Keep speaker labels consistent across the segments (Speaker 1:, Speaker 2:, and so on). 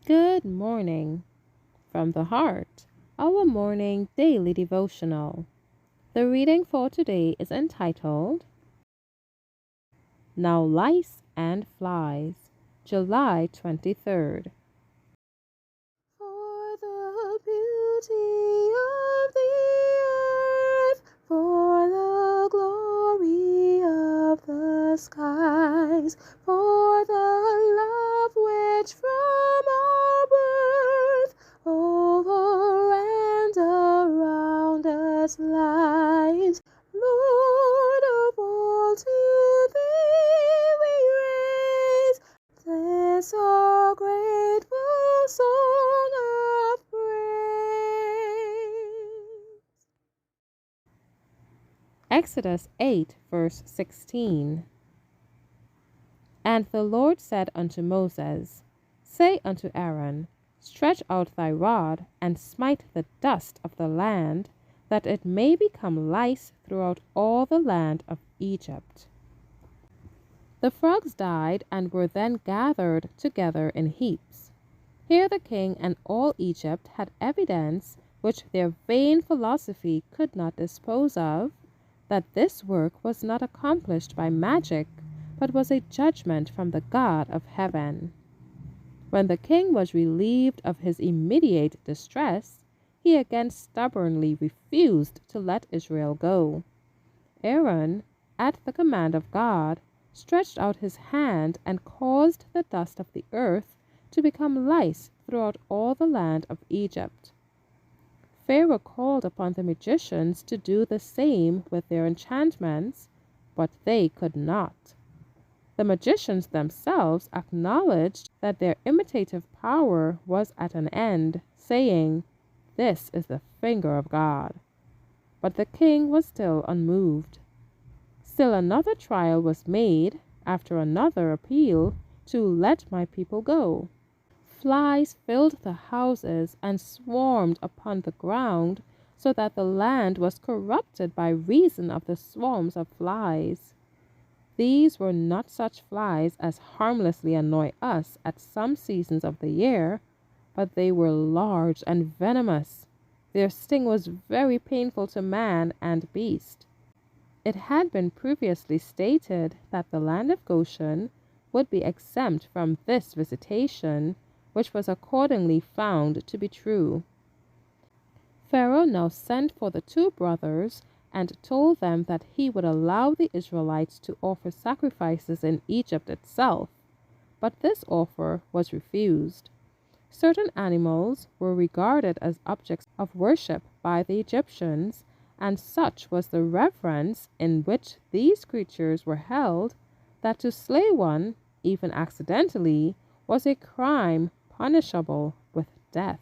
Speaker 1: Good morning from the heart, our morning daily devotional. The reading for today is entitled Now Lice and Flies, July 23rd.
Speaker 2: For the beauty of the earth, for the glory of the skies, for the love which from our birth over and around us lies. Lord of all, to thee we raise this our grateful song of praise.
Speaker 1: Exodus 8, verse 16. And the Lord said unto Moses, Say unto Aaron, Stretch out thy rod, and smite the dust of the land, that it may become lice throughout all the land of Egypt. The frogs died and were then gathered together in heaps. Here the king and all Egypt had evidence which their vain philosophy could not dispose of, that this work was not accomplished by magic, but was a judgment from the God of heaven. When the king was relieved of his immediate distress, he again stubbornly refused to let Israel go. Aaron, at the command of God, stretched out his hand and caused the dust of the earth to become lice throughout all the land of Egypt. Pharaoh called upon the magicians to do the same with their enchantments, but they could not. The magicians themselves acknowledged that their imitative power was at an end, saying, This is the finger of God. But the king was still unmoved. Still another trial was made, after another appeal, to let my people go. Flies filled the houses and swarmed upon the ground, so that the land was corrupted by reason of the swarms of flies. These were not such flies as harmlessly annoy us at some seasons of the year, but they were large and venomous. Their sting was very painful to man and beast. It had been previously stated that the land of Goshen would be exempt from this visitation, which was accordingly found to be true. Pharaoh now sent for the two brothers and told them that he would allow the Israelites to offer sacrifices in Egypt itself, but this offer was refused. Certain animals were regarded as objects of worship by the Egyptians, and such was the reverence in which these creatures were held, that to slay one, even accidentally, was a crime punishable with death.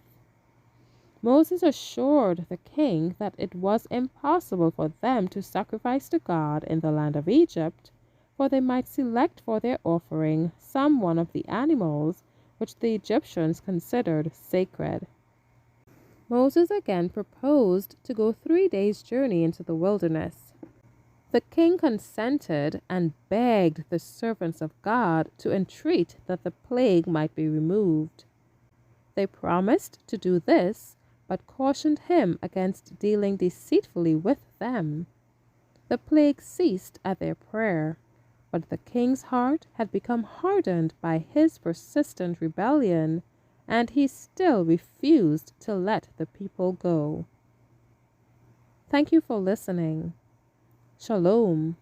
Speaker 1: Moses assured the king that it was impossible for them to sacrifice to God in the land of Egypt, for they might select for their offering some one of the animals which the Egyptians considered sacred. Moses again proposed to go 3 days' journey into the wilderness. The king consented and begged the servants of God to entreat that the plague might be removed. They promised to do this, but cautioned him against dealing deceitfully with them. The plague ceased at their prayer, but the king's heart had become hardened by his persistent rebellion, and he still refused to let the people go. Thank you for listening. Shalom.